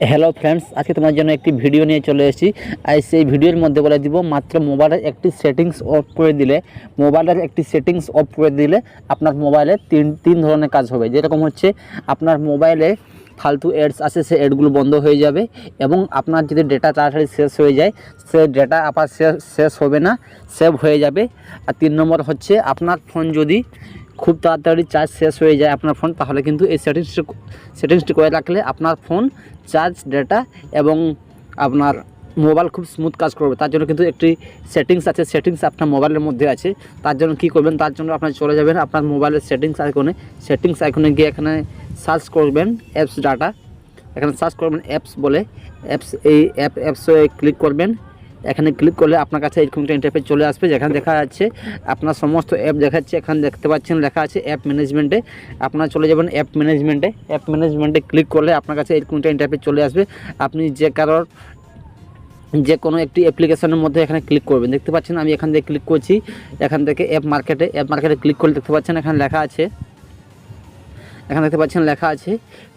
Hello friends, আজকে তোমার জন্য একটি ভিডিও নিয়ে চলে এসেছি। আর সেই ভিডিওর মধ্যে বলে দিব মাত্র মোবাইলের একটি সেটিংস অফ করে দিলে আপনার মোবাইলে তিন ধরনের কাজ হবে। যেরকম হচ্ছে আপনার মোবাইলে ফালতু অ্যাডস আছে, সেই অ্যাডগুলো বন্ধ হয়ে যাবে এবং আপনার যদি ডেটা তাড়াতাড়ি শেষ হয়ে যায় সে ডেটা আবার শেষ হবে না, সেভ হয়ে যাবে। আর 3 নম্বর হচ্ছে আপনার ফোন যদি খুব তাড়াতাড়ি চার্জ শেষ হয়ে যায় আপনার ফোন, তাহলে কিন্তু এই সেটিংসটি করে রাখলে আপনার ফোন চার্জ, ডেটা এবং আপনার মোবাইল খুব স্মুথ কাজ করবে। তার জন্য কিন্তু একটি সেটিংস আছে, সেটিংস আপনার মোবাইলের মধ্যে আছে। তার জন্য কী করবেন, তার জন্য আপনার চলে যাবেন আপনার মোবাইলের সেটিংস আইকনে গিয়ে এখানে সার্চ করবেন অ্যাপস ডাটা। এখানে সার্চ করবেন অ্যাপস বলে, এই অ্যাপসে ক্লিক করবেন। এখানে ক্লিক করলে আপনার কাছে এরকম একটা ইন্টারফেস চলে আসবে, যেখানে দেখা যাচ্ছে আপনার সমস্ত অ্যাপ দেখাচ্ছে। এখানে দেখতে পাচ্ছেন লেখা আছে অ্যাপ ম্যানেজমেন্টে। আপনারা চলে যাবেন অ্যাপ ম্যানেজমেন্টে ক্লিক করলে আপনার কাছে এরকম একটা ইন্টারফেস চলে আসবে। আপনি যে কোনো একটি অ্যাপ্লিকেশনের মধ্যে এখানে ক্লিক করবেন। দেখতে পাচ্ছেন আমি এখান থেকে ক্লিক করছি, এখান থেকে অ্যাপ মার্কেটে ক্লিক করলে দেখতে পাচ্ছেন এখানে লেখা আছে,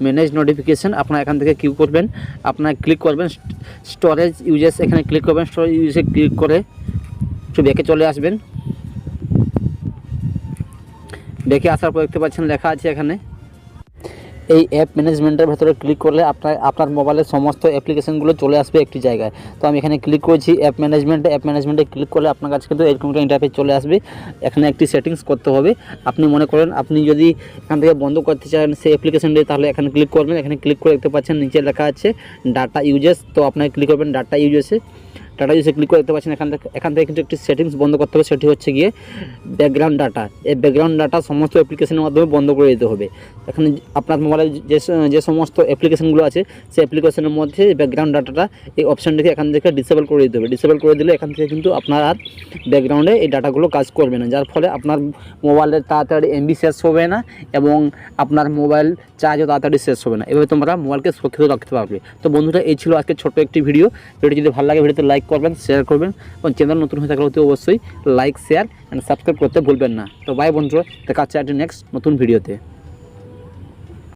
ম্যানেজ নোটিফিকেশান। আপনারা এখান থেকে ক্লিক করবেন, ক্লিক করবেন স্টোরেজ ইউজেস, এখানে ক্লিক করবেন। স্টোরেজ ইউজে ক্লিক করে একটু ব্যাকে চলে আসবেন। ব্যাকে আসার পর দেখতে পাচ্ছেন লেখা আছে এখানে এই অ্যাপ ম্যানেজমেন্টের ভেতরে ক্লিক করলে আপনার মোবাইলের সমস্ত অ্যাপ্লিকেশনগুলো চলে আসবে একটি জায়গায়। তো আমি এখানে ক্লিক করছি অ্যাপ ম্যানেজমেন্টে ক্লিক করলে আপনার কাছে কিন্তু এরকম একটা ইন্টারফেস চলে আসবে। এখানে একটি সেটিংস করতে হবে। আপনি মনে করেন আপনি যদি এখান থেকে বন্ধ করতে চান সেই অ্যাপ্লিকেশনটি, তাহলে এখানে ক্লিক করবেন। এখানে ক্লিক করে দেখতে পাচ্ছেন নিচে লেখা আছে ডাটা ইউজেস। তো আপনাকে ক্লিক করবেন ডাটা ইউজে ক্লিক করে দেখতে পাচ্ছেন এখান থেকে কিন্তু একটি সেটিংস বন্ধ করতে হবে, সেটি হচ্ছে গিয়ে ব্যাকগ্রাউন্ড ডাটা। এই ব্যাকগ্রাউন্ড ডাটা সমস্ত অ্যাপ্লিকেশনের মাধ্যমে বন্ধ করে দিতে হবে। এখানে আপনার মোবাইলে যে সমস্ত অ্যাপ্লিকেশনগুলো আছে সেই অ্যাপ্লিকেশনের মধ্যে ব্যাকগ্রাউন্ড ডাটাটা এই অপশানটিকে এখান থেকে ডিসেবল করে দিতে হবে। ডিসেবল করে দিলে এখান থেকে কিন্তু আপনার আর ব্যাকগ্রাউন্ডে এই ডাটাগুলো কাজ করবে না, যার ফলে আপনার মোবাইলের তাড়াতাড়ি এমবি শেষ হবে না এবং আপনার মোবাইল চার্জও তাড়াতাড়ি শেষ হবে না। এভাবে তোমরা মোবাইলকে সুরক্ষিত রাখতে পারবে। তো বন্ধুরা, এই ছিল আজকে ছোট্ট একটি ভিডিও। যদি ভালো লাগে ভিডিওতে লাইক করবেন, শেয়ার করবেন এবং চ্যানেল নতুন হয়ে থাকলে অবশ্যই লাইক, শেয়ার অ্যান্ড সাবস্ক্রাইব করতে ভুলবেন না। তো বাই বন্ধুরা, দেখা হচ্ছে নেক্সট নতুন ভিডিওতে।